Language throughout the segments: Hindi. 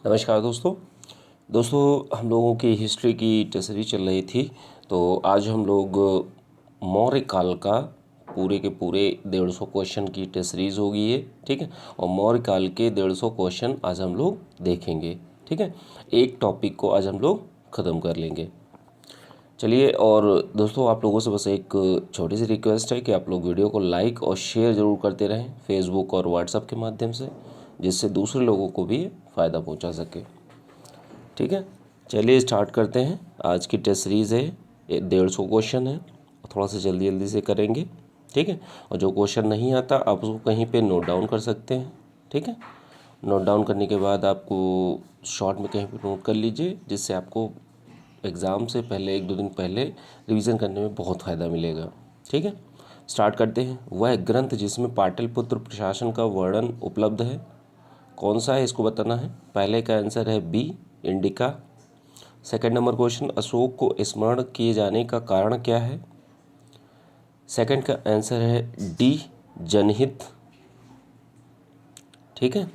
नमस्कार दोस्तों। हम लोगों की हिस्ट्री की टेस्ट सीरीज चल रही थी। तो आज हम लोग मौर्य काल का पूरे के पूरे 150 क्वेश्चन की टेस्ट सीरीज होगी ये, ठीक है। और मौर्य काल के 150 क्वेश्चन आज हम लोग देखेंगे, ठीक है। एक टॉपिक को आज हम लोग ख़त्म कर लेंगे। चलिए, और दोस्तों आप लोगों से बस एक छोटी सी रिक्वेस्ट है कि आप लोग वीडियो को लाइक और शेयर ज़रूर करते रहें फेसबुक और व्हाट्सएप के माध्यम से, जिससे दूसरे लोगों को भी फ़ायदा पहुंचा सके, ठीक है। चलिए स्टार्ट करते हैं। आज की टेस्ट सीरीज़ है, 150 क्वेश्चन है, थोड़ा सा जल्दी जल्दी से करेंगे, ठीक है। और जो क्वेश्चन नहीं आता आप उसको कहीं पे नोट डाउन कर सकते हैं, ठीक है। नोट डाउन करने के बाद आपको शॉर्ट में कहीं पे नोट कर लीजिए, जिससे आपको एग्ज़ाम से पहले 1-2 दिन पहले रिवीजन करने में बहुत फ़ायदा मिलेगा, ठीक है। स्टार्ट करते हैं। वह ग्रंथ जिसमें पाटलिपुत्र प्रशासन का वर्णन उपलब्ध है कौन सा है, इसको बताना है। पहले का आंसर है B, Indica. Second number question, Ashok को स्मरण किए जाने का कारण क्या है। सेकंड का आंसर है डी, जनहित, ठीक है।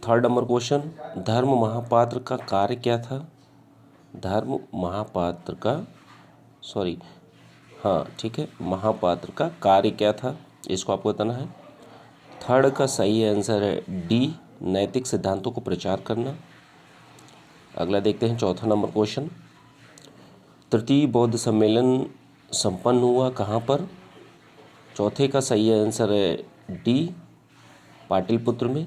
थर्ड नंबर क्वेश्चन, धर्म महापात्र का कार्य क्या था। धर्म महापात्र का सॉरी हाँ ठीक है, महापात्र का कार्य क्या था, इसको आपको बताना है। थर्ड का सही आंसर है डी, नैतिक सिद्धांतों को प्रचार करना। अगला देखते हैं, चौथा नंबर क्वेश्चन, तृतीय बौद्ध सम्मेलन संपन्न हुआ कहाँ पर। चौथे का सही आंसर है डी, पाटलिपुत्र में।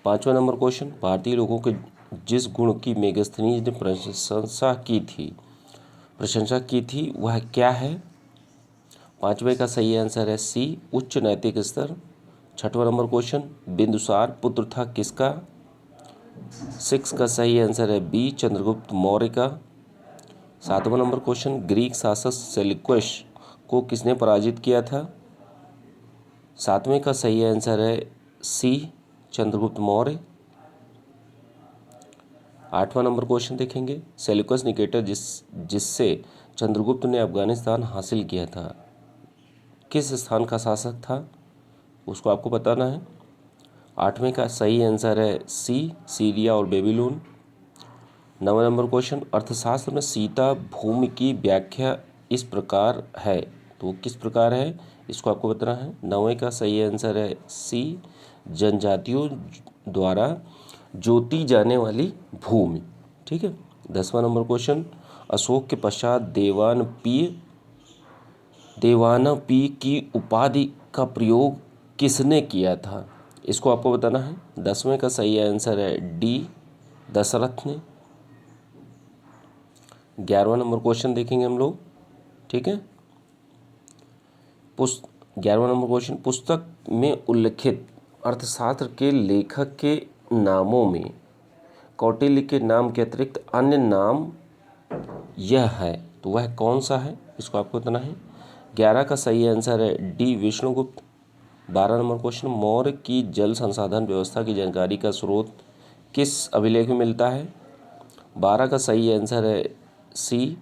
पांचवा नंबर क्वेश्चन, भारतीय लोगों के जिस गुण की मेगास्थनीज ने प्रशंसा की थी वह क्या है। पांचवे का सही आंसर है सी, उच्च नैतिक स्तर। छठवां नंबर क्वेश्चन, बिंदुसार पुत्र था किसका। 6 का सही आंसर है बी, चंद्रगुप्त मौर्य का। सातवां नंबर क्वेश्चन, ग्रीक शासक सेल्यूकस को किसने पराजित किया था। सातवें का सही आंसर है सी, चंद्रगुप्त मौर्य। आठवां नंबर क्वेश्चन देखेंगे, सेल्यूकस निकेटर जिससे चंद्रगुप्त ने अफगानिस्तान हासिल किया था किस स्थान का शासक था, उसको आपको बताना है। आठवें का सही आंसर है सी, सीरिया और बेबीलोन। नवा नंबर क्वेश्चन, अर्थशास्त्र में सीता भूमि की व्याख्या इस प्रकार है, तो वो किस प्रकार है, इसको आपको बताना है। नवे का सही आंसर है सी, जनजातियों द्वारा जोती जाने वाली भूमि, ठीक है। 10वां नंबर क्वेश्चन, अशोक के पश्चात देवानपी की उपाधि का प्रयोग किसने किया था, इसको आपको बताना है। 10वें का सही आंसर है डी, दशरथ ने। 11वां नंबर क्वेश्चन देखेंगे हम लोग, ठीक है। 11वां नंबर क्वेश्चन, पुस्तक में उल्लिखित अर्थशास्त्र के लेखक के नामों में कौटिल्य के नाम के अतिरिक्त अन्य नाम यह है, तो वह कौन सा है, इसको आपको बताना है। 11 का सही आंसर है D, Vishnugupta. 12 number question, Maurya की जल संसाधन व्यवस्था की जानकारी का स्रोत किस अभिलेख में मिलता है। 12 का सही आंसर है सी,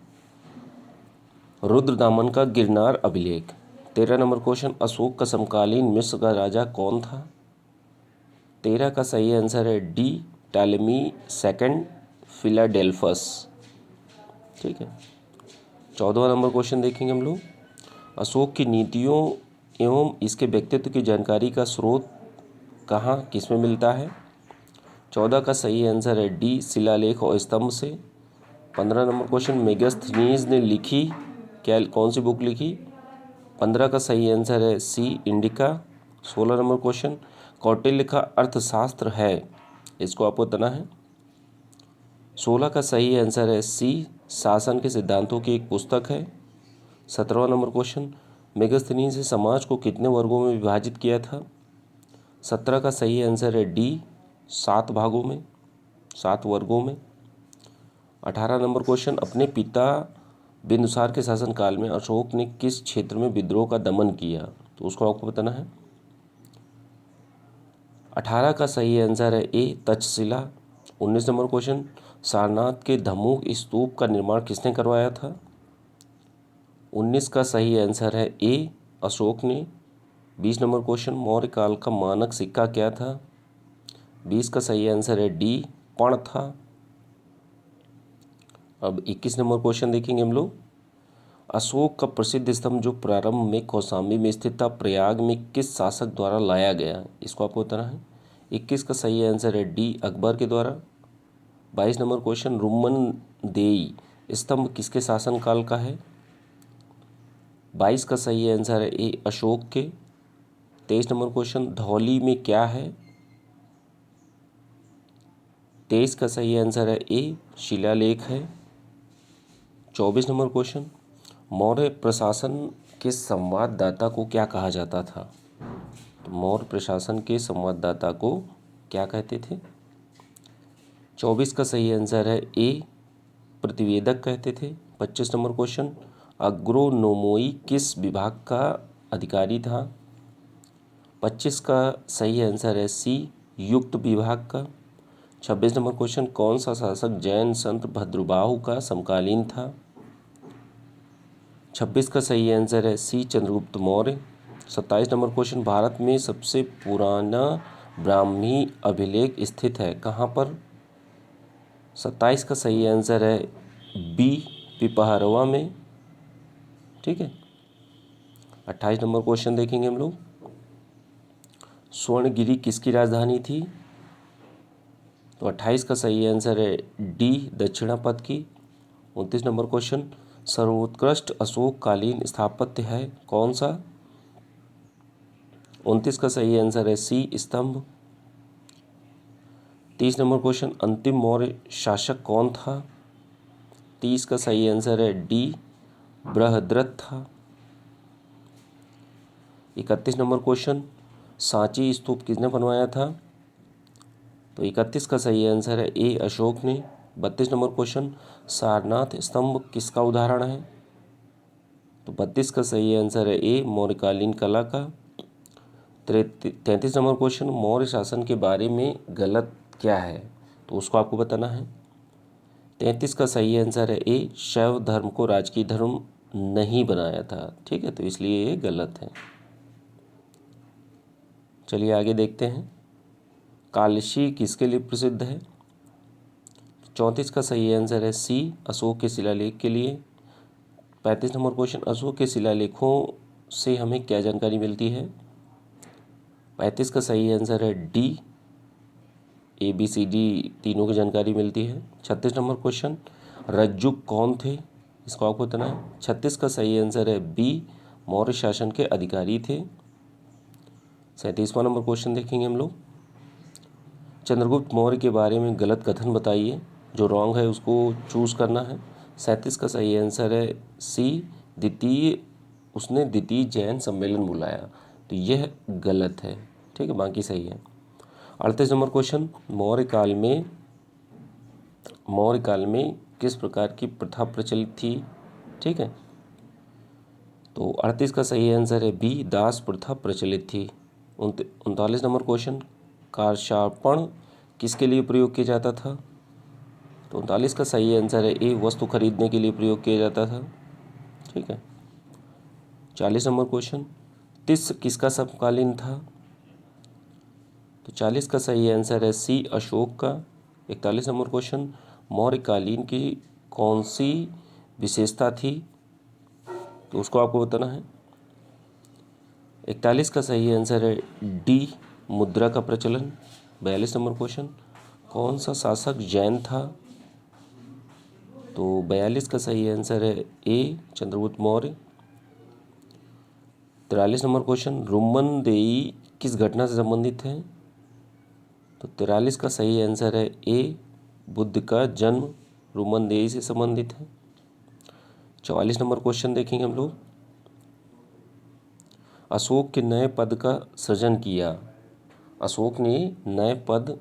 रुद्रदामन का गिरनार अभिलेख। 13 नंबर क्वेश्चन, अशोक का समकालीन मिस्र का राजा कौन था। 13 का सही आंसर है डी, टालेमी सेकंड फिलाडेल्फस, ठीक है। 14वां नंबर क्वेश्चन देखेंगे हम लोग, अशोक की नीतियों एवं इसके व्यक्तित्व की जानकारी का स्रोत कहाँ किस में मिलता है। 14 का सही आंसर है डी, शिलालेख और स्तंभ से। 15 नंबर क्वेश्चन, मेगास्थनीज ने लिखी क्या, कौन सी बुक लिखी। 15 का सही आंसर है सी, इंडिका। 16 नंबर क्वेश्चन, कौटिल्य का अर्थशास्त्र है, इसको आपको बताना है। 16 का सही आंसर है सी, शासन के सिद्धांतों की एक पुस्तक है। 17वां नंबर क्वेश्चन, मेगास्थनीज ने समाज को कितने वर्गों में विभाजित किया था। 17 का सही आंसर है डी, 7 भागों में, 7 वर्गों में। 18 नंबर क्वेश्चन, अपने पिता बिंदुसार के शासनकाल में अशोक ने किस क्षेत्र में विद्रोह का दमन किया, तो उसको आपको बताना है। 18 का सही आंसर है ए, तक्षशिला। 19 नंबर क्वेश्चन, सारनाथ के धमुक स्तूप का निर्माण किसने करवाया था। 19 का सही आंसर है ए, अशोक ने। 20 नंबर क्वेश्चन, मौर्य काल का मानक सिक्का क्या था? 20 का सही आंसर है डी, पण था। अब 21 नंबर क्वेश्चन देखेंगे हम लोग। अशोक का प्रसिद्ध स्तंभ जो प्रारंभ में कौशाम्बी में स्थित था, प्रयाग में किस शासक द्वारा लाया गया? इसको आपको बताना है। 21 का सही आंसर है डी, अकबर के द्वारा। 22 नंबर क्वेश्चन, रुम्मन देई स्तंभ किसके शासनकाल का है? 22 का सही आंसर है ए, अशोक के। 23 नंबर क्वेश्चन, धौली में क्या है? 23 का सही आंसर है ए, शिलालेख है। 24 नंबर क्वेश्चन, मौर्य प्रशासन के संवाददाता को क्या कहा जाता था? तो मौर्य प्रशासन के संवाददाता को क्या कहते थे? 24 का सही आंसर है ए, प्रतिवेदक कहते थे। 25 नंबर क्वेश्चन, अग्रोनोमोई किस विभाग का अधिकारी था? 25 का सही आंसर है सी, युक्त विभाग का। 26 नंबर क्वेश्चन, कौन सा शासक जैन संत भद्रबाहु का समकालीन था? 26 का सही आंसर है सी, चंद्रगुप्त मौर्य। 27 नंबर क्वेश्चन, भारत में सबसे पुराना ब्राह्मी अभिलेख स्थित है कहाँ पर? 27 का सही आंसर है बी, पिपहरवा में। ठीक है। 28 नंबर क्वेश्चन देखेंगे हम लोग। स्वर्णगिरी किसकी राजधानी थी? तो 28 का सही आंसर है डी, दक्षिणापथ की। 29 नंबर क्वेश्चन, सर्वोत्कृष्ट अशोककालीन स्थापत्य है कौन सा? 29 का सही आंसर है सी, स्तंभ। 30 नंबर क्वेश्चन, अंतिम मौर्य शासक कौन था? 30 का सही आंसर है डी, बृहद्रथ था। 31 नंबर क्वेश्चन, सांची स्तूप किसने बनवाया था? तो 31 का सही आंसर है ए, अशोक ने। 32 नंबर क्वेश्चन, सारनाथ स्तंभ किसका उदाहरण है? तो 32 का सही आंसर है ए, मौर्यकालीन कला का। 33 नंबर क्वेश्चन, मौर्य शासन के बारे में गलत क्या है? तो उसको आपको बताना है। 33 का सही आंसर है ए, शैव धर्म को राजकीय धर्म नहीं बनाया था। ठीक है, तो इसलिए ये गलत है। चलिए आगे देखते हैं। कालशी किसके लिए प्रसिद्ध है? 34 का सही आंसर है सी, अशोक के शिलालेख के लिए। 35 नंबर क्वेश्चन, अशोक के शिलालेखों से हमें क्या जानकारी मिलती है? 35 का सही आंसर है D, A B C D तीनों की जानकारी मिलती है। 36 नंबर क्वेश्चन, रज्जुक कौन थे? इसको आपको बताना है। 36 का सही आंसर है बी, मौर्य शासन के अधिकारी थे। 37वां नंबर क्वेश्चन देखेंगे हम लोग। चंद्रगुप्त मौर्य के बारे में गलत कथन बताइए। जो रॉन्ग है उसको चूज करना है। 37 का सही आंसर है सी, उसने द्वितीय जैन सम्मेलन बुलाया। तो यह गलत है। ठीक है, बाकी सही है। 38 नंबर क्वेश्चन, मौर्य काल में किस प्रकार की प्रथा प्रचलित थी? ठीक है, तो 38 का सही आंसर है बी, दास प्रथा प्रचलित थी। 39 नंबर क्वेश्चन, कारशार्पण किसके लिए प्रयोग किया जाता था? तो 39 का सही आंसर है ए, वस्तु खरीदने के लिए प्रयोग किया जाता था। ठीक है। 40 नंबर क्वेश्चन, तिस किसका समकालीन था? तो 40 का सही आंसर है सी, अशोक का। 41 नंबर क्वेश्चन, मौर्यकालीन की कौन सी विशेषता थी? तो उसको आपको बताना है। 41 का सही आंसर है डी, मुद्रा का प्रचलन। 42 नंबर क्वेश्चन, कौन सा शासक जैन था? तो 42 का सही आंसर है ए, चंद्रगुप्त मौर्य। 43 नंबर क्वेश्चन, रुम्मन देई किस घटना से संबंधित है? तो 43 का सही आंसर है ए, बुद्ध का जन्म रुम्मन देई से संबंधित है। 44 नंबर क्वेश्चन देखेंगे हम लोग। अशोक के नए पद का सृजन किया। अशोक ने नए पद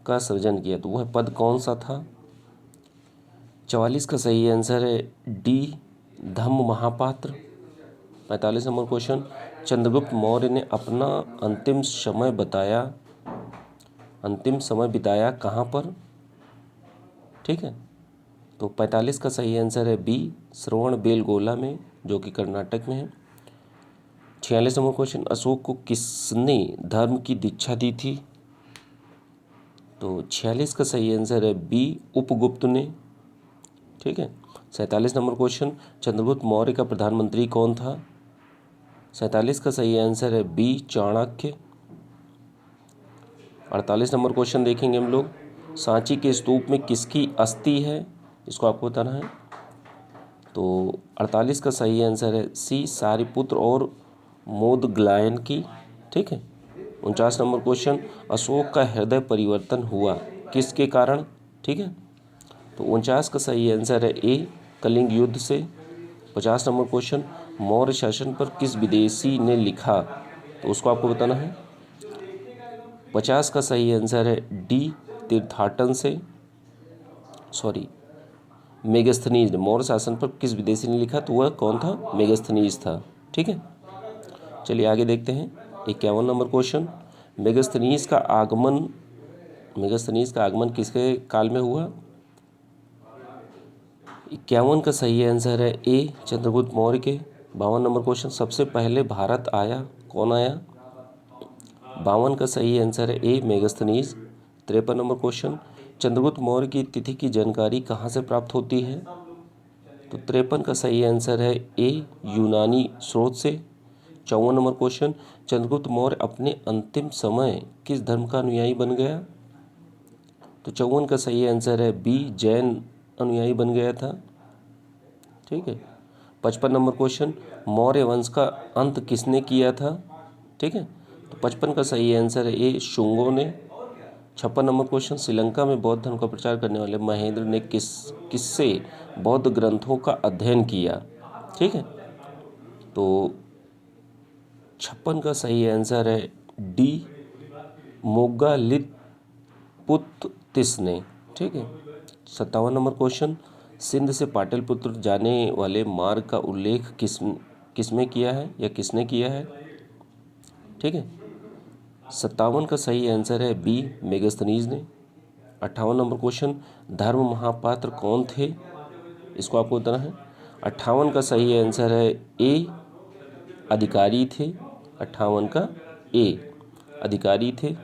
का सृजन किया, तो वह पद कौन सा था? 44 का सही आंसर है डी, धम्म महापात्र। 45 नंबर क्वेश्चन, चंद्रगुप्त मौर्य ने अपना अंतिम समय बिताया कहाँ पर? ठीक है, तो 45 का सही आंसर है बी, श्रवणबेलगोला में, जो कि कर्नाटक में है। 46 नंबर क्वेश्चन, अशोक को किसने धर्म की दीक्षा दी थी? तो 46 का सही आंसर है बी, उपगुप्त ने। ठीक है। 47 नंबर क्वेश्चन, चंद्रगुप्त मौर्य का प्रधानमंत्री कौन था? 47 का सही आंसर है बी, चाणक्य। 48 नंबर क्वेश्चन देखेंगे हम लोग, सांची के स्तूप में किसकी अस्थि है? इसको आपको बताना है। तो 48 का सही आंसर है सी, सारिपुत्र और मोदग्लायन की। ठीक है। 49 नंबर क्वेश्चन, अशोक का हृदय परिवर्तन हुआ किसके कारण? ठीक है। तो 49 का सही आंसर है ए, कलिंग युद्ध से। 50 नंबर क्वेश्चन, मौर्य शासन पर किस विदेशी ने लिखा? तो उसको आपको बताना है। 50 का सही आंसर है डी, तीर्थाटन से, सॉरी मेगस्थनीज ने। मौर्य शासन पर किस विदेशी ने लिखा? तो वह कौन था? मेगस्थनीज था। ठीक है। चलिए आगे देखते हैं। 51 नंबर क्वेश्चन, मेगस्थनीज का आगमन किसके काल में हुआ? 51 का सही आंसर है ए, चंद्रगुप्त मौर्य के। 52 नंबर क्वेश्चन, सबसे पहले भारत आया, कौन आया? 52 का सही आंसर है A, Megasthenes. 53 number question, Chandragupta Maurya की तिथि की जानकारी कहाँ से प्राप्त होती है? तो 53 का सही आंसर है ए, यूनानी स्रोत से। 54 नंबर क्वेश्चन, चंद्रगुप्त मौर्य अपने अंतिम समय किस धर्म का अनुयायी बन गया? तो 54 का सही आंसर है बी, जैन अनुयायी बन गया था। ठीक है। 55 नंबर क्वेश्चन, मौर्य वंश का अंत किसने किया था? ठीक है। तो 55 का सही आंसर है ए, शुंगों ने। 56 नंबर क्वेश्चन, श्रीलंका में बौद्ध धर्म का प्रचार करने वाले महेंद्र ने किससे बौद्ध ग्रंथों का अध्ययन किया? ठीक है। तो 56 का सही आंसर है डी, मोग्गालित्पुत्तिस ने। ठीक है। 57 नंबर क्वेश्चन, सिंध से पाटलिपुत्र जाने वाले मार्ग का उल्लेख किसमें किया है या किसने किया है? ठीक है। 57 का सही आंसर है बी, मेगस्थनीज ने। 58 नंबर क्वेश्चन, धर्म महापात्र कौन थे? इसको आपको बताना है। 58 का सही आंसर है ए, अधिकारी थे। 58 का ए, अधिकारी थे।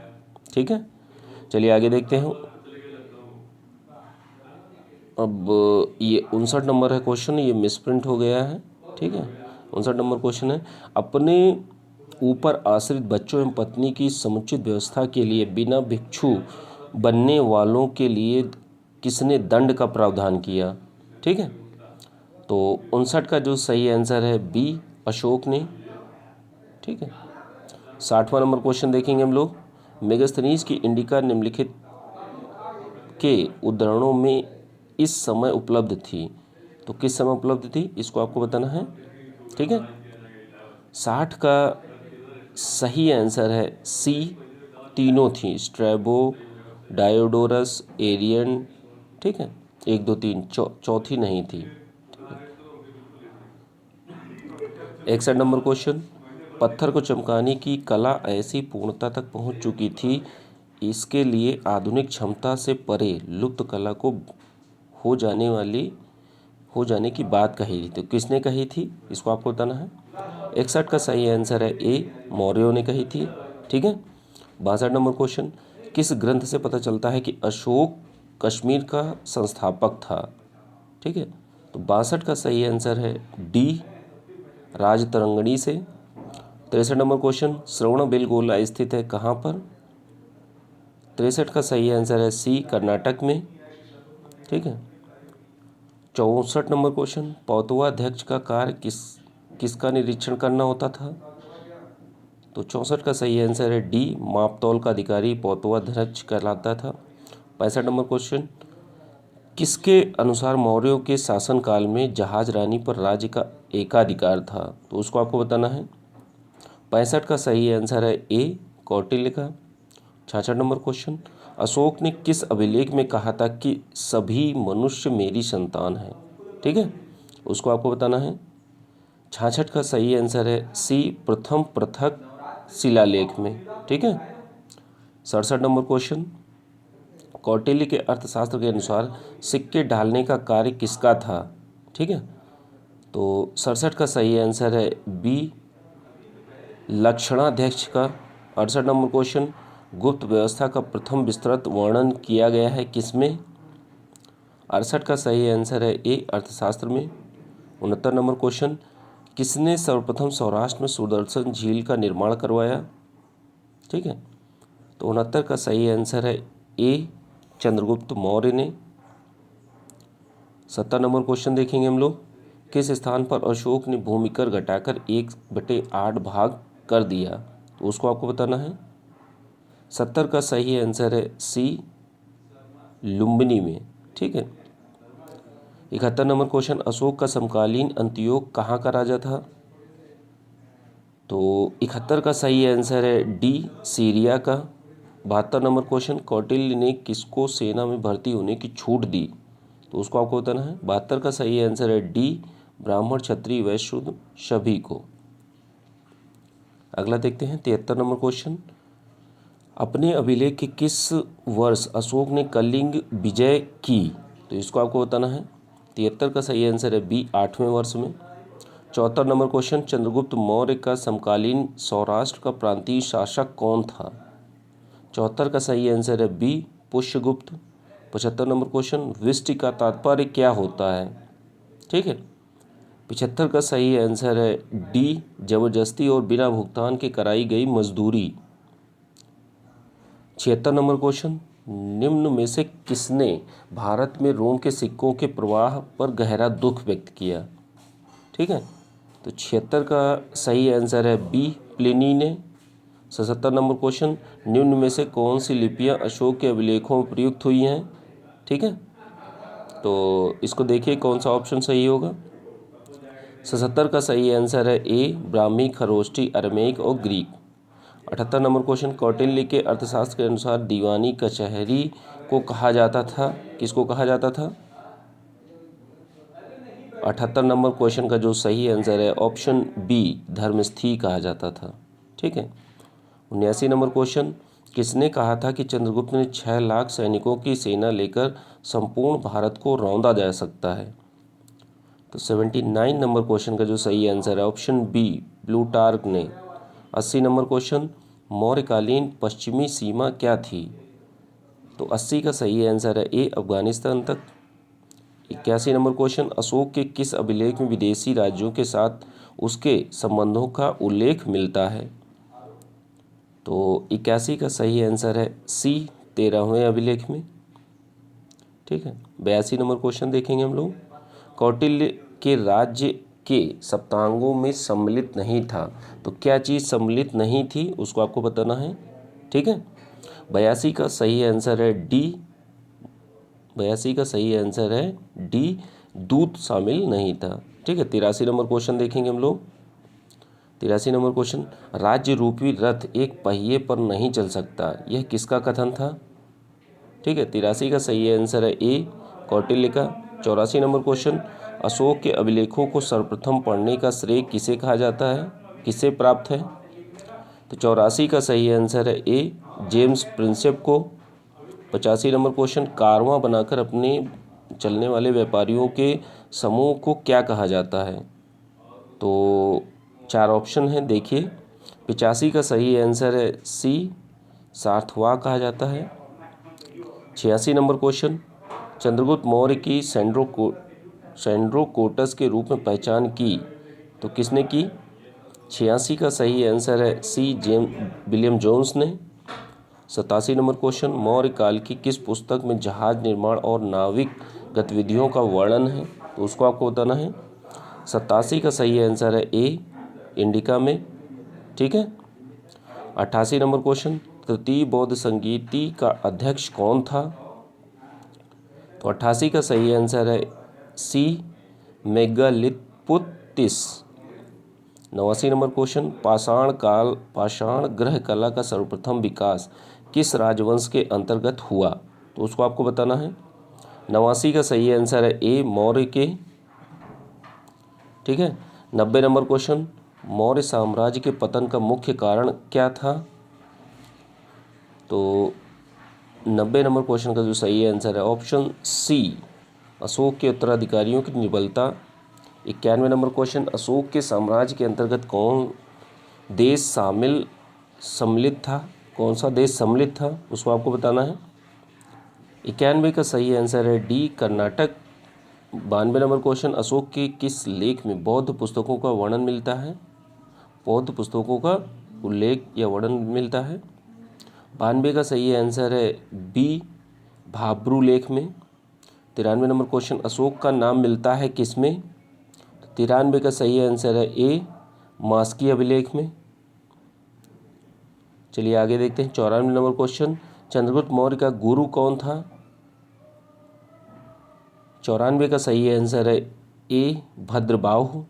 ठीक है। चलिए आगे देखते हैं। अब ये 59 नंबर है क्वेश्चन, ये मिसप्रिंट हो गया है। ठीक है। 59 नंबर क्वेश्चन है, अपने ऊपर आश्रित बच्चों एवं पत्नी की समुचित व्यवस्था के लिए बिना भिक्षु बनने वालों के लिए किसने दंड का प्रावधान किया? ठीक है। तो 59 का जो सही आंसर है बी, अशोक ने। ठीक है। 60वां नंबर क्वेश्चन देखेंगे हम लोग, मेगस्थनीज की इंडिका निम्नलिखित के उद्धरणों में इस समय उपलब्ध थी। तो किस समय उपलब्ध थी, इसको आपको बताना है। ठीक है। 60 का सही आंसर है सी, तीनों थी, स्ट्रैबो, डायोडोरस, एरियन। ठीक है। 1 2 3, चौथी नहीं थी। 61 नंबर क्वेश्चन, पत्थर को चमकाने की कला ऐसी पूर्णता तक पहुंच चुकी थी, इसके लिए आधुनिक क्षमता से परे लुप्त कला को हो जाने की बात कही थी। तो किसने कही थी, इसको आपको बताना है। 61 का सही आंसर है ए, मौर्यों ने कही थी। ठीक है। 62 नंबर क्वेश्चन, किस ग्रंथ से पता चलता है कि अशोक कश्मीर का संस्थापक था? ठीक है। तो 62 का सही आंसर है डी, राजतरंगिणी से। 63 नंबर क्वेश्चन, श्रवणबेलगोला स्थित है कहाँ पर? 63 का सही आंसर है सी, कर्नाटक में। ठीक है। 64 नंबर क्वेश्चन, पौतवाध्यक्ष का कार्य किसका निरीक्षण करना होता था? तो 64 का सही आंसर है डी, मापतौल का अधिकारी पौतवाध्यक्ष कहलाता था। 65 नंबर क्वेश्चन, किसके अनुसार मौर्यों के शासनकाल में जहाज रानी पर राज्य का एकाधिकार था? तो उसको आपको बताना है। 65 का सही आंसर है ए, कौटिल्य का। 66 नंबर क्वेश्चन, अशोक ने किस अभिलेख में कहा था कि सभी मनुष्य मेरी संतान है? ठीक है। उसको आपको बताना है। 66 का सही आंसर है सी, प्रथम पृथक शिलालेख में। ठीक है। 67 नंबर क्वेश्चन, कौटिल्य के अर्थशास्त्र के अनुसार सिक्के ढालने का कार्य किसका था? ठीक है। तो 67 का सही आंसर है बी, लक्षणाध्यक्ष का। 68 नंबर क्वेश्चन, गुप्त व्यवस्था का प्रथम विस्तृत वर्णन किया गया है किसमें? 68 का सही आंसर है ए, अर्थशास्त्र में। 69 नंबर क्वेश्चन, किसने सर्वप्रथम सौराष्ट्र में सुदर्शन झील का निर्माण करवाया? ठीक है, तो 69 का सही आंसर है ए, चंद्रगुप्त मौर्य ने। 70 नंबर क्वेश्चन देखेंगे हम लोग, किस स्थान पर अशोक ने भूमिकर घटाकर 1/8 भाग कर दिया? तो उसको आपको बताना है। 70 का सही आंसर है सी, लुम्बिनी में। ठीक है। 71 नंबर क्वेश्चन, अशोक का समकालीन अंत्योक कहाँ का राजा था? तो 71 का सही आंसर है डी, सीरिया का। 72 नंबर क्वेश्चन, कौटिल्य ने किसको सेना में भर्ती होने की छूट दी? तो उसको आपको बताना है। 72 का सही आंसर है डी, ब्राह्मण, क्षत्रिय, वैश्य, शूद्र सभी को। अगला देखते हैं 73 नंबर क्वेश्चन, अपने अभिलेख के किस वर्ष अशोक ने कलिंग विजय की? तो इसको आपको बताना है। 73 का सही आंसर है बी, 8वें वर्ष में। 74 नंबर क्वेश्चन, चंद्रगुप्त मौर्य का समकालीन सौराष्ट्र का प्रांतीय शासक कौन था? 74 का सही आंसर है B, Pushyagupta. 75 number question, Vishti का तात्पर्य क्या होता है? ठीक है। 75 का सही आंसर है डी, जबरदस्ती और बिना भुगतान के कराई गई मजदूरी। 76 नंबर क्वेश्चन, निम्न में से किसने भारत में रोम के सिक्कों के प्रवाह पर गहरा दुख व्यक्त किया? ठीक है, तो 76 का सही आंसर है बी, प्लिनी ने। 77 नंबर क्वेश्चन, निम्न में से कौन सी लिपियां अशोक के अभिलेखों में प्रयुक्त हुई हैं? ठीक है, तो इसको देखिए कौन सा ऑप्शन सही होगा। 77 का सही आंसर है ए, ब्राह्मी, खरोष्टी, अरमेइक और ग्रीक। 78 नंबर क्वेश्चन, कौटिल्य के अर्थशास्त्र के अनुसार दीवानी कचहरी को कहा जाता था, किसको कहा जाता था? 78 नंबर क्वेश्चन का जो सही आंसर है ऑप्शन बी, धर्मस्थी कहा जाता था। ठीक है। 79 नंबर क्वेश्चन, किसने कहा था कि चंद्रगुप्त ने 6 लाख सैनिकों की सेना लेकर संपूर्ण भारत को रौंदा जा सकता है? तो 79 नंबर क्वेश्चन का जो सही आंसर है ऑप्शन बी, प्लूटार्क ने। 80 नंबर क्वेश्चन, मौर्यकालीन पश्चिमी सीमा क्या थी? तो 80 का सही आंसर है ए, अफगानिस्तान तक। 81 नंबर क्वेश्चन, अशोक के किस अभिलेख में विदेशी राज्यों के साथ उसके संबंधों का उल्लेख मिलता है? तो 81 का सही आंसर है सी, 13वें अभिलेख में। ठीक है। 82 नंबर क्वेश्चन देखेंगे हम लोग, कौटिल्य के राज्य के सप्तांगों में सम्मिलित नहीं था, तो क्या चीज़ सम्मिलित नहीं थी उसको आपको बताना है। ठीक है। 82 का सही आंसर है डी, 82 का सही आंसर है डी, दूध शामिल नहीं था। ठीक है। 83 नंबर क्वेश्चन देखेंगे हम लोग। 83 नंबर क्वेश्चन, राज्य रूपी रथ एक पहिए पर नहीं चल सकता, यह किसका कथन था? ठीक है। 83 का सही आंसर है ए, कौटिल्य का। 84 नंबर क्वेश्चन, अशोक के अभिलेखों को सर्वप्रथम पढ़ने का श्रेय किसे कहा जाता है, किसे प्राप्त है? तो 84 का सही आंसर है ए, जेम्स प्रिंसेप को। 85 नंबर क्वेश्चन, कारवां बनाकर अपने चलने वाले व्यापारियों के समूह को क्या कहा जाता है? तो 4 ऑप्शन हैं, देखिए। 85 का सही आंसर है सी, सार्थवाह कहा जाता है। 86 नंबर क्वेश्चन, चंद्रगुप्त मौर्य की सैंड्रोकोटस के रूप में पहचान की, तो किसने की? 86 का सही आंसर है सी, विलियम जोन्स ने। 87 नंबर क्वेश्चन, मौर्य काल की किस पुस्तक में जहाज निर्माण और नाविक गतिविधियों का वर्णन है? तो उसको आपको बताना है। 87 का सही आंसर है ए, इंडिका में। ठीक है। 88 नंबर क्वेश्चन, तृतीय बौद्ध संगीति का अध्यक्ष कौन था? तो 88 का सही आंसर है सी, मेगालिथपुतिस। 89 नंबर क्वेश्चन, पाषाण ग्रह कला का सर्वप्रथम विकास किस राजवंश के अंतर्गत हुआ? तो उसको आपको बताना है। 89 का सही आंसर है ए, मौर्य के। ठीक है। 90 नंबर क्वेश्चन, मौर्य साम्राज्य के पतन का मुख्य कारण क्या था? तो 90 नंबर क्वेश्चन का जो सही आंसर है ऑप्शन सी, अशोक के उत्तराधिकारियों की निर्बलता। 91 नंबर क्वेश्चन, अशोक के साम्राज्य के अंतर्गत कौन देश सम्मिलित था, कौन सा देश सम्मिलित था उसको आपको बताना है। 91 का सही आंसर है D, Karnataka. 92 number question, Ashok के किस लेख में बौद्ध पुस्तकों का वर्णन मिलता है? बौद्ध पुस्तकों का उल्लेख या वर्णन मिलता है। 92 का सही आंसर है बी, भाब्रू लेख में। 93 नंबर क्वेश्चन, अशोक का नाम मिलता है किस में? 93 का सही आंसर है ए, मास्की अभिलेख में। चलिए आगे देखते हैं। 94 नंबर क्वेश्चन, चंद्रगुप्त मौर्य का गुरु कौन था? 94 का सही आंसर है ए, भद्रबाहु।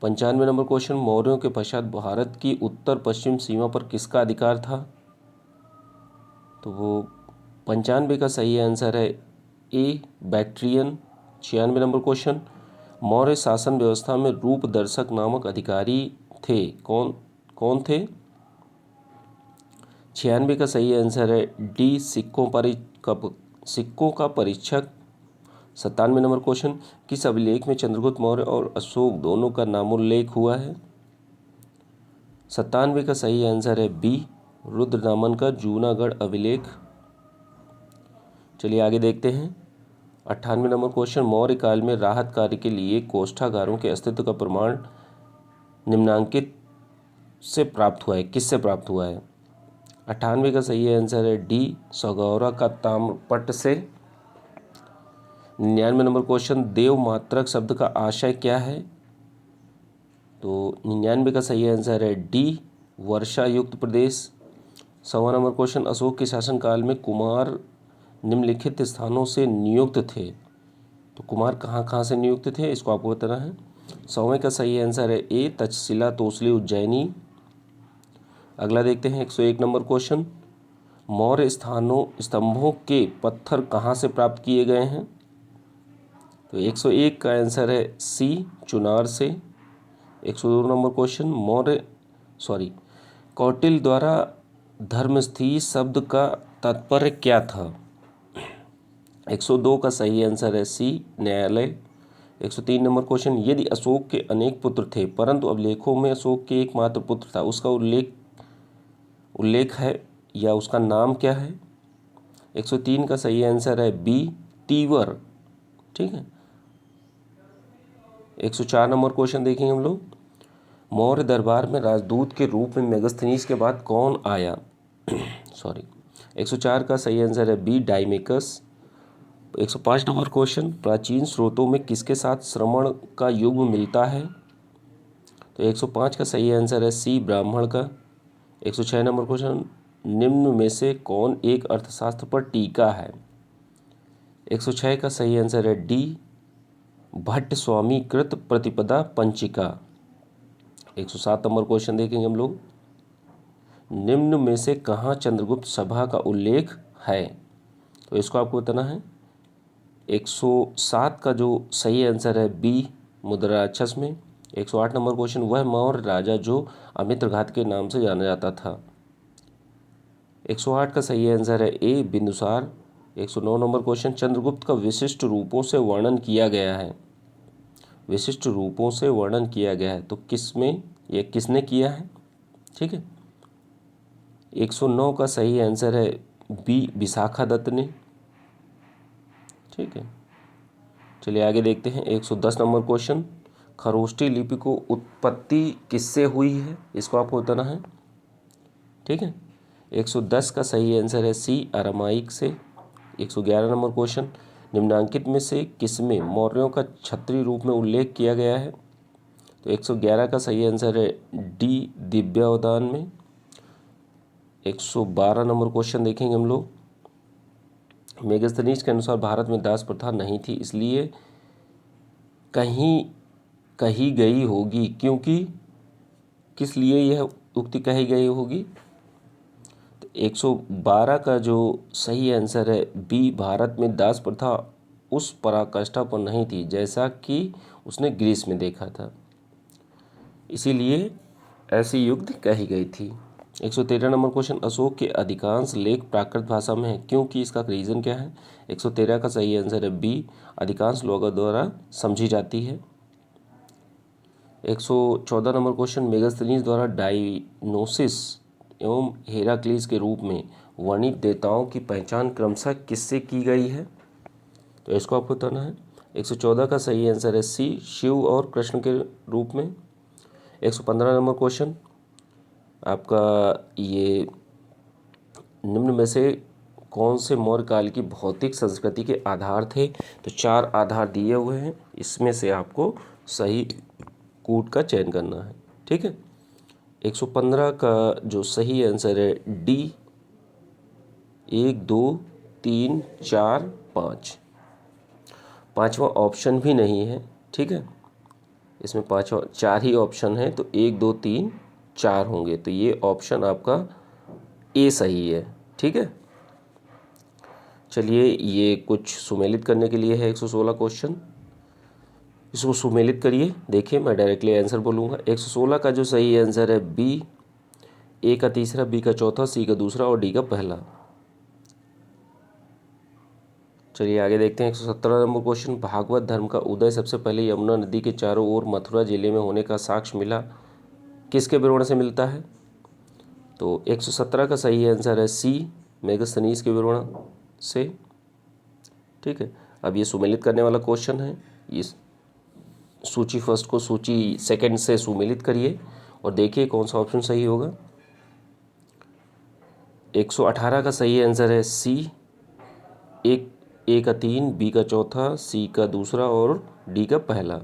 95 नंबर क्वेश्चन, मौर्यों के पश्चात भारत की उत्तर पश्चिम सीमा पर किसका अधिकार था? तो वो 95 का सही आंसर है ए, बैक्ट्रियन। 96 नंबर क्वेश्चन, मौर्य शासन व्यवस्था में रूपदर्शक नामक अधिकारी थे, कौन थे? 96 का सही आंसर है डी, सिक्कों का परीक्षक। 97 नंबर क्वेश्चन, किस अभिलेख में चंद्रगुप्त मौर्य और अशोक दोनों का नामोल्लेख हुआ है? 97 का सही आंसर है बी, रुद्रदामन का जूनागढ़ अभिलेख। चलिए आगे देखते हैं। 98 नंबर क्वेश्चन, मौर्य काल में राहत कार्य के लिए कोष्ठागारों के अस्तित्व का प्रमाण निम्नांकित से प्राप्त हुआ है, किससे प्राप्त हुआ है? 98 का सही आंसर है डी, सगौरा का ताम्रपट्ट से। 99 नंबर क्वेश्चन, देव मात्रक शब्द का आशय क्या है? तो 99 का सही आंसर है डी, वर्षा युक्त प्रदेश। 100 नंबर क्वेश्चन, अशोक के शासनकाल में कुमार निम्नलिखित स्थानों से नियुक्त थे। तो कुमार कहाँ कहाँ से नियुक्त थे इसको आपको बताना है। 100वें का सही आंसर है ए, तक्षशिला, तोसली, उज्जैनी। अगला देखते हैं 101 नंबर क्वेश्चन, मौर्य स्तंभों के पत्थर कहाँ से प्राप्त किए गए हैं? तो 101 का आंसर है सी, चुनार से। 102 नंबर क्वेश्चन, कौटिल्य द्वारा धर्मस्थी शब्द का तात्पर्य क्या था? 102 का सही आंसर है सी, न्यायालय। 103 नंबर क्वेश्चन, यदि अशोक के अनेक पुत्र थे परंतु अभिलेखों में अशोक के एकमात्र पुत्र था, उसका उल्लेख है या उसका नाम क्या है? 103 का सही आंसर है बी, तीवर। ठीक है। 104 नंबर क्वेश्चन देखेंगे हम लोग, मौर्य दरबार में राजदूत के रूप में मेगस्थनीज के बाद कौन आया? 104 का सही आंसर है बी, डाइमेकस। 105 नंबर क्वेश्चन, प्राचीन स्रोतों में किसके साथ श्रवण का युग्म मिलता है? तो 105 का सही आंसर है सी, ब्राह्मण का। 106 नंबर क्वेश्चन, निम्न में से कौन एक अर्थशास्त्र पर टीका है? 106 का सही आंसर है डी, भट्ट स्वामी कृत प्रतिपदा पंचिका। 107 नंबर क्वेश्चन देखेंगे हम लोग, निम्न में से कहाँ चंद्रगुप्त सभा का उल्लेख है? तो इसको आपको बताना है। 107 का जो सही आंसर है बी, मुद्राराक्षस में। 108 नंबर क्वेश्चन, वह मौर्य राजा जो अमित्रघात के नाम से जाना जाता था। 108 का सही आंसर है ए, बिंदुसार। 109 नंबर क्वेश्चन, चंद्रगुप्त का विशिष्ट रूपों से वर्णन किया गया है। विशिष्ट रूपों से वर्णन किया गया है तो किसमें या किसने किया है? ठीक है। 109 का सही आंसर है बी, विशाखा दत्त ने। ठीक है। चलिए आगे देखते हैं 110 नंबर क्वेश्चन, खरोष्ठी लिपि को उत्पत्ति किससे हुई है? इसको आपको बताना है। ठीक है। 110 का सही आंसर है सी, अरामाइक से। 111 नंबर क्वेश्चन, निम्नांकित में से किसमें मौर्यों का क्षत्रिय रूप में उल्लेख किया गया है? तो 111 का सही आंसर है डी, दिव्यावदान में। 112 नंबर क्वेश्चन देखेंगे हम लोग, मेगस्थनीज के अनुसार भारत में दास प्रथा नहीं थी, इसलिए कही गई होगी, क्योंकि किस लिए यह उक्ति कही गई होगी? तो 112 का जो सही आंसर है बी, भारत में दास प्रथा उस पराकाष्ठा पर नहीं थी जैसा कि उसने ग्रीस में देखा था, इसीलिए ऐसी युक्ति कही गई थी। 113 नंबर क्वेश्चन, अशोक के अधिकांश लेख प्राकृत भाषा में है, क्योंकि इसका रीज़न क्या है? 113 का सही आंसर है बी, अधिकांश लोगों द्वारा समझी जाती है। 114 नंबर क्वेश्चन, मेगास्थनीज द्वारा डायनोसिस एवं हेराक्लीस के रूप में वर्णित देवताओं की पहचान क्रमशः किससे की गई है? तो इसको आपको बताना है। 114 का सही आंसर है सी, शिव और कृष्ण के रूप में। 115 नंबर क्वेश्चन आपका ये, निम्न में से कौन से मौर्य काल की भौतिक संस्कृति के आधार थे? तो 4 आधार दिए हुए हैं, इसमें से आपको सही कूट का चयन करना है। ठीक है, 115 का जो सही आंसर है डी, 1 2 3 4 5। पाँचवा ऑप्शन भी नहीं है। ठीक है, इसमें पाँचवा 4 ही ऑप्शन है, तो 1 2 3 4 होंगे, तो ये ऑप्शन आपका ए सही है। ठीक है, चलिए ये कुछ सुमेलित करने के लिए है 116 क्वेश्चन, इसको सुमेलित करिए। देखिए मैं डायरेक्टली आंसर बोलूँगा। 116 का जो सही आंसर है बी, ए का तीसरा, बी का चौथा, सी का दूसरा और डी का पहला। चलिए आगे देखते हैं 117 नंबर क्वेश्चन, भागवत धर्म का उदय सबसे पहले यमुना नदी के चारों ओर मथुरा जिले में होने का साक्ष्य मिला किसके विवरण से मिलता है? तो 117 का सही आंसर है सी, मेगास्थनीज के विवरण से। ठीक है, अब ये सुमेलित करने वाला क्वेश्चन है, ये सूची फर्स्ट को सूची सेकंड से सुमेलित करिए और देखिए कौन सा ऑप्शन सही होगा। 118 का सही आंसर है सी, एक ए का 3, बी का चौथा, सी का दूसरा और डी का पहला।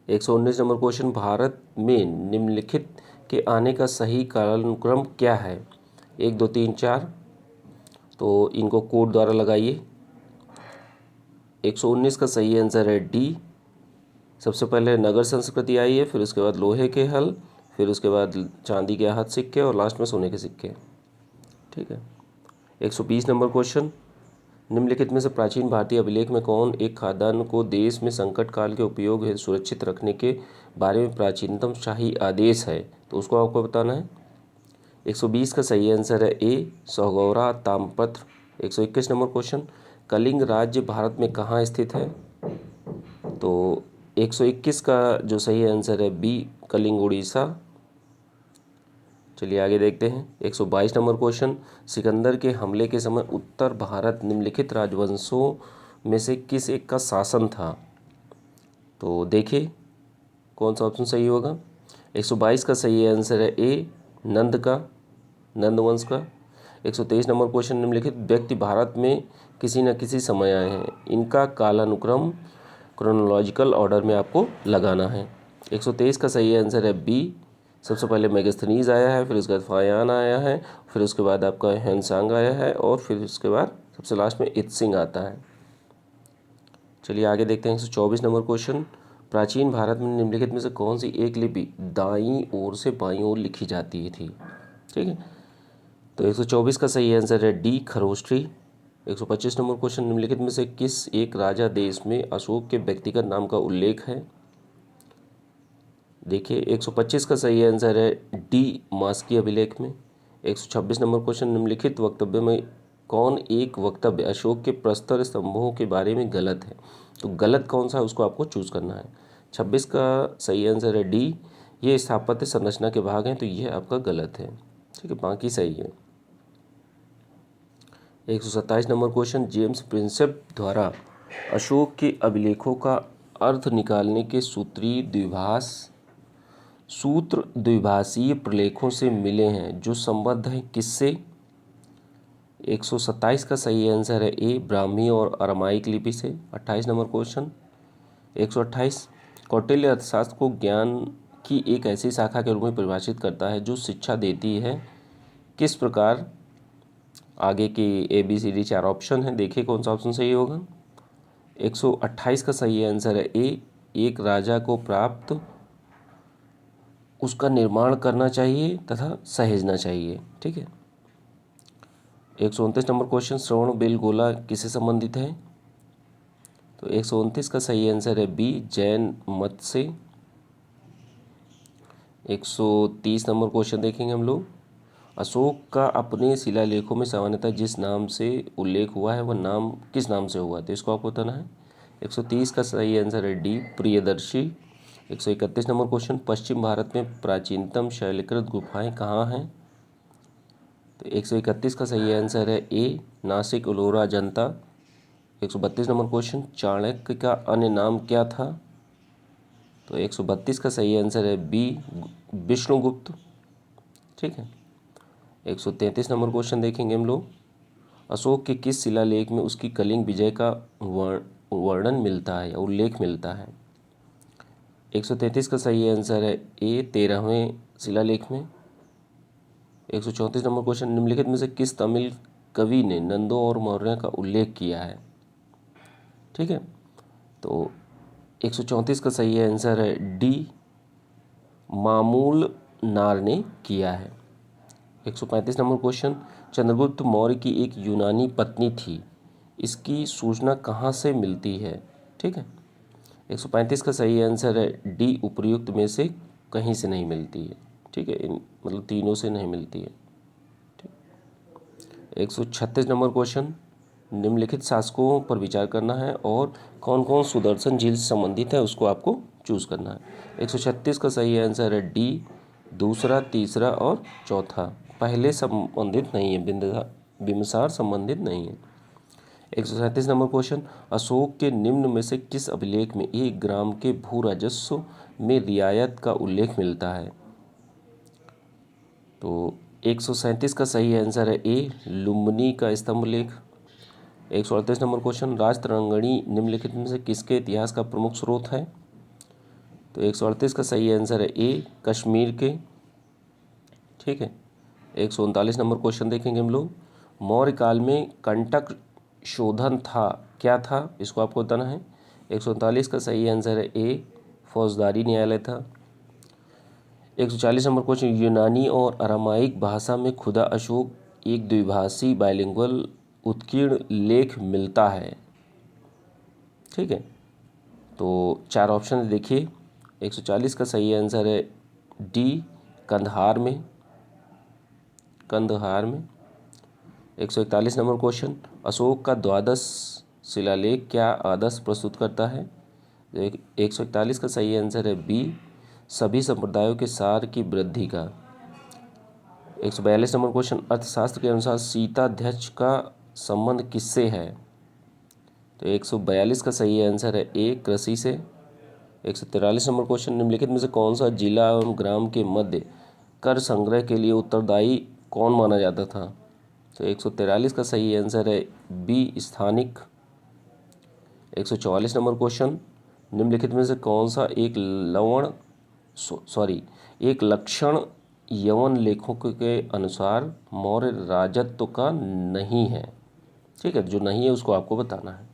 119 नंबर क्वेश्चन, भारत में निम्नलिखित के आने का सही कालानुक्रम क्या है? 1 2 3 4, तो इनको कोड द्वारा लगाइए। 119 का सही आंसर है डी, सबसे पहले नगर संस्कृति आई है, फिर उसके बाद लोहे के हल, फिर उसके बाद चांदी के आहत सिक्के और लास्ट में सोने के सिक्के। ठीक है, 120 नंबर क्वेश्चन, निम्नलिखित में से प्राचीन भारतीय अभिलेख में कौन एक खाद्यान्न को देश में संकट काल के उपयोग हेतु सुरक्षित रखने के बारे में प्राचीनतम शाही आदेश है? तो उसको आपको बताना है। 120 का सही आंसर है ए, सौगौरा ताम्रपत्र। 121 नंबर क्वेश्चन, कलिंग राज्य भारत में कहाँ स्थित है? तो 121 का जो सही आंसर है बी, कलिंग उड़ीसा। चलिए आगे देखते हैं 122 नंबर क्वेश्चन, सिकंदर के हमले के समय उत्तर भारत निम्नलिखित राजवंशों में से किस एक का शासन था? तो देखिए कौन सा ऑप्शन सही होगा। 122 का सही आंसर है ए, नंद का, नंद वंश का। 123 नंबर क्वेश्चन, निम्नलिखित व्यक्ति भारत में किसी न किसी समय आए हैं, इनका कालानुक्रम क्रोनोलॉजिकल ऑर्डर में आपको लगाना है। 123 का सही आंसर है बी, सबसे पहले मेगास्थनीज आया है, फिर उसके बाद फायान आया है, फिर उसके बाद आपका ह्वेनसांग आया है और फिर उसके बाद सबसे लास्ट में इत्सिंग आता है। चलिए आगे देखते हैं 124 नंबर क्वेश्चन, प्राचीन भारत में निम्नलिखित में से कौन सी एक लिपि दाईं ओर से बाईं ओर लिखी जाती थी? ठीक है, तो 124 का सही आंसर है डी, खरोष्ठी। 125 नंबर क्वेश्चन, निम्नलिखित में से किस एक राजा देश में अशोक के व्यक्तिगत नाम का उल्लेख है? देखिए 125 का सही आंसर है डी, मास्की अभिलेख में। 126 नंबर क्वेश्चन, निम्नलिखित वक्तव्य में कौन एक वक्तव्य अशोक के प्रस्तर स्तंभों के बारे में गलत है? तो गलत कौन सा है उसको आपको चूज करना है। 26 का सही आंसर है डी, ये स्थापत्य संरचना के भाग हैं, तो ये आपका गलत है। ठीक है, बाकी सही है। 127 नंबर क्वेश्चन, जेम्स प्रिंसेप द्वारा अशोक के अभिलेखों का अर्थ निकालने के सूत्र द्विभाषीय प्रलेखों से मिले हैं जो संबद्ध हैं किससे? 127 का सही आंसर है ए, ब्राह्मी और अरामाइक लिपि से। 28 नंबर क्वेश्चन, 128, कौटिल्य अर्थशास्त्र को ज्ञान की एक ऐसी शाखा के रूप में परिभाषित करता है जो शिक्षा देती है किस प्रकार? आगे की ABCD 4 ऑप्शन है, देखिए कौन सा ऑप्शन सही होगा। 128 का सही आंसर है ए, एक राजा को प्राप्त उसका निर्माण करना चाहिए तथा सहेजना चाहिए। ठीक है, 129 नंबर क्वेश्चन, श्रवण बेलगोला किससे संबंधित है? तो 129 का सही आंसर है बी, जैन मत से। 130 नंबर क्वेश्चन देखेंगे हम लोग, अशोक का अपने शिलालेखों में सामान्यतः जिस नाम से उल्लेख हुआ है वह नाम किस नाम से हुआ? तो इसको आपको बताना है। 130 का सही आंसर है डी, प्रियदर्शी। 131 नंबर क्वेश्चन, पश्चिम भारत में प्राचीनतम शैलकृत गुफाएं कहाँ हैं? तो 131 का सही आंसर है ए, नासिक, एलोरा, अजंता। 132 नंबर क्वेश्चन, चाणक्य का अन्य नाम क्या था? तो 132 का सही आंसर है बी, विष्णुगुप्त। ठीक है। 133 नंबर क्वेश्चन देखेंगे हम लोग, अशोक के किस शिलालेख में उसकी कलिंग विजय का वर्णन मिलता है या उल्लेख मिलता है? 133 का सही आंसर है ए, 13वें शिलालेख में। 134 नंबर क्वेश्चन, निम्नलिखित में से किस तमिल कवि ने नंदों और मौर्य का उल्लेख किया है? ठीक है। तो 134 का सही आंसर है डी, मामूल नार ने किया है। 135 नंबर क्वेश्चन, चंद्रगुप्त मौर्य की एक यूनानी पत्नी थी, इसकी सूचना कहाँ से मिलती है? ठीक है। 135 का सही आंसर है डी, उपर्युक्त में से कहीं से नहीं मिलती है। ठीक है, मतलब तीनों से नहीं मिलती है। ठीक। 136 नंबर क्वेश्चन, निम्नलिखित शासकों पर विचार करना है और कौन कौन सुदर्शन झील से संबंधित है उसको आपको चूज करना है। 136 का सही आंसर है डी, दूसरा, तीसरा और चौथा। पहले संबंधित नहीं है, बिम्बिसार संबंधित नहीं है। 137 नंबर क्वेश्चन, अशोक के निम्न में से किस अभिलेख में 1 ग्राम के भू राजस्व में रियायत का उल्लेख मिलता है? तो 137 का सही आंसर है ए, लुम्बिनी का स्तंभ लेख। 138 नंबर क्वेश्चन, राजतरंगिणी निम्नलिखित में से किसके इतिहास का प्रमुख स्रोत है? तो 138 का सही आंसर है ए, कश्मीर के। ठीक है। 139 नंबर क्वेश्चन देखेंगे हम लोग, मौर्य काल में कंटक शोधन था, क्या था? इसको आपको बताना है। 139 का सही आंसर है ए, फौजदारी न्यायालय था। 140 नंबर क्वेश्चन, यूनानी और अरामाइक भाषा में खुदा अशोक एक द्विभाषी बाइलिंगुअल उत्कीर्ण लेख मिलता है। ठीक है। तो 4 ऑप्शन देखिए। 140 का सही आंसर है डी, कंधार में। 141 नंबर क्वेश्चन, अशोक का द्वादश शिलालेख क्या आदर्श प्रस्तुत करता है? 141 का सही आंसर है बी, सभी संप्रदायों के सार की वृद्धि का। 142 नंबर क्वेश्चन, अर्थशास्त्र के अनुसार सीताध्यक्ष का संबंध किससे है? तो 142 का सही आंसर है ए, कृषि से। 143 नंबर क्वेश्चन, निम्नलिखित में से कौन सा जिला एवं ग्राम के मध्य कर संग्रह के लिए उत्तरदायी कौन माना जाता था? तो 143 का सही आंसर है बी, स्थानिक। 144 नंबर क्वेश्चन, निम्नलिखित में से कौन सा एक लक्षण यवन लेखों के अनुसार मौर्य राजत्व का नहीं है? ठीक है, जो नहीं है उसको आपको बताना है।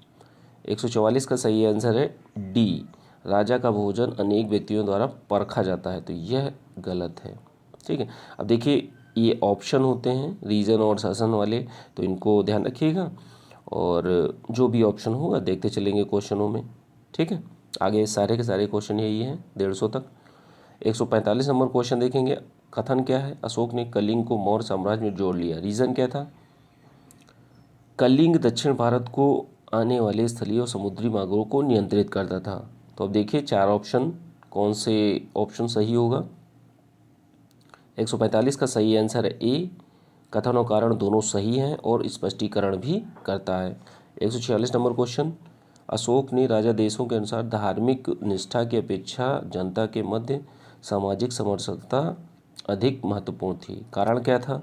144 का सही आंसर है डी, राजा का भोजन अनेक व्यक्तियों द्वारा परखा जाता है, तो यह गलत है। ठीक है। अब देखिए, ये ऑप्शन होते हैं रीजन और शासन वाले, तो इनको ध्यान रखिएगा और जो भी ऑप्शन होगा देखते चलेंगे क्वेश्चनों में। ठीक है। आगे सारे के सारे क्वेश्चन यही हैं 150 तक। 145 नंबर क्वेश्चन देखेंगे, कथन क्या है? अशोक ने कलिंग को मौर्य साम्राज्य में जोड़ लिया, रीज़न क्या था? कलिंग दक्षिण भारत को आने वाले स्थलीय और समुद्री मार्गों को नियंत्रित करता था। तो अब देखिए 4 ऑप्शन, कौन से ऑप्शन सही होगा? 145 का सही आंसर है ए, कथन और कारण दोनों सही हैं और स्पष्टीकरण भी करता है। 146 नंबर क्वेश्चन, अशोक ने राजा देशों के अनुसार धार्मिक निष्ठा की अपेक्षा जनता के मध्य सामाजिक समरसता अधिक महत्वपूर्ण थी, कारण क्या था?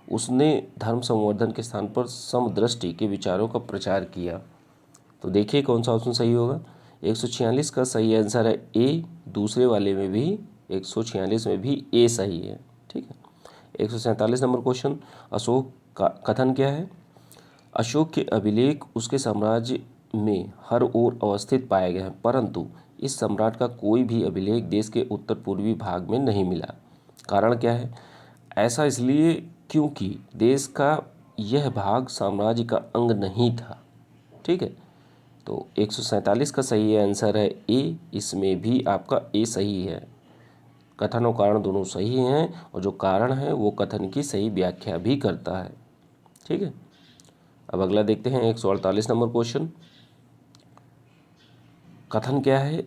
उसने धर्म संवर्धन के स्थान पर समदृष्टि के विचारों का प्रचार किया। तो देखिए कौन सा ऑप्शन सही होगा। 146 का सही आंसर है ए, दूसरे वाले में भी 146 में भी ए सही है। ठीक है। 147 नंबर क्वेश्चन, अशोक का कथन क्या है? अशोक के अभिलेख उसके साम्राज्य में हर ओर अवस्थित पाए गए हैं, परंतु इस सम्राट का कोई भी अभिलेख देश के उत्तर पूर्वी भाग में नहीं मिला, कारण क्या है? ऐसा इसलिए क्योंकि देश का यह भाग साम्राज्य का अंग नहीं था। ठीक है। तो 147 का सही आंसर है ए, इसमें भी आपका ए सही है। कथन और कारण दोनों सही हैं और जो कारण है वो कथन की सही व्याख्या भी करता है। ठीक है। अब अगला देखते हैं 148 नंबर क्वेश्चन, कथन क्या है?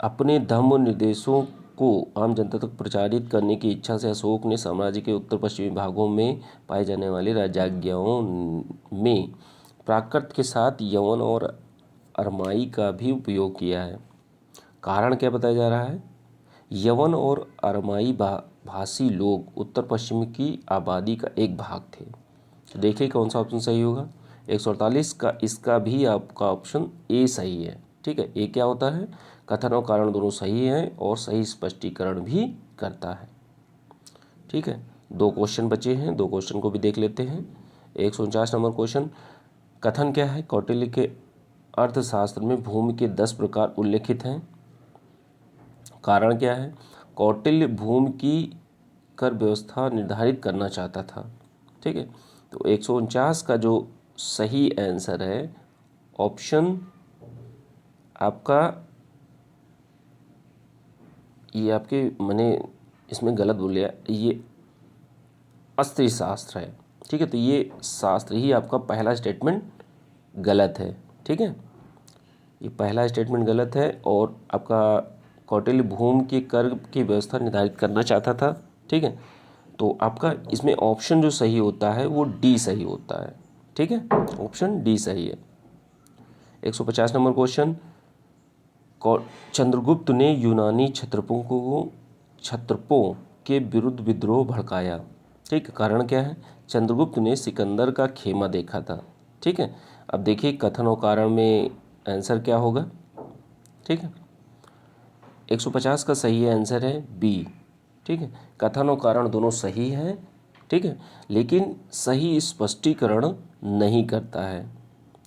अपने धर्म निर्देशों को आम जनता तक प्रचारित करने की इच्छा से अशोक ने साम्राज्य के उत्तर पश्चिमी भागों में पाई जाने वाली राजधानियों में प्राकृत के साथ यवन और अरमाई का भी उपयोग किया है। कारण क्या बताया जा रहा है? यवन और अरमाई भाषी लोग उत्तर पश्चिम की आबादी का एक भाग थे। तो देखिए कौन सा ऑप्शन सही होगा। 148 का इसका भी आपका ऑप्शन ए सही है। ठीक है, ए क्या होता है? कथन और कारण दोनों सही हैं और सही स्पष्टीकरण भी करता है। ठीक है, 2 क्वेश्चन बचे हैं, 2 क्वेश्चन को भी देख लेते हैं। 149 नंबर क्वेश्चन, कथन क्या है? कौटिल्य के अर्थशास्त्र में भूमि के 10 प्रकार उल्लेखित हैं। कारण क्या है? कौटिल्य भूमि की कर व्यवस्था निर्धारित करना चाहता था। ठीक है, तो 149 का जो सही आंसर है ऑप्शन आपका, ये आपके मैंने इसमें गलत बोलिया, ये अस्त्री शास्त्र है। ठीक है, तो ये शास्त्र ही आपका पहला स्टेटमेंट गलत है। ठीक है, ये पहला स्टेटमेंट गलत है और आपका कौटिल्य भूमि के कर की व्यवस्था निर्धारित करना चाहता था। ठीक है, तो आपका इसमें ऑप्शन जो सही होता है वो डी सही होता है। ठीक है, ऑप्शन डी सही है। 150 नंबर क्वेश्चन, चंद्रगुप्त ने यूनानी क्षत्रपों के विरुद्ध विद्रोह भड़काया। ठीक, कारण क्या है? चंद्रगुप्त ने सिकंदर का खेमा देखा था। ठीक है, अब देखिए कथन और कारण में आंसर क्या होगा। ठीक है, 150 का सही आंसर है बी। ठीक है, कथन और कारण दोनों सही हैं। ठीक है, लेकिन सही स्पष्टीकरण नहीं करता है।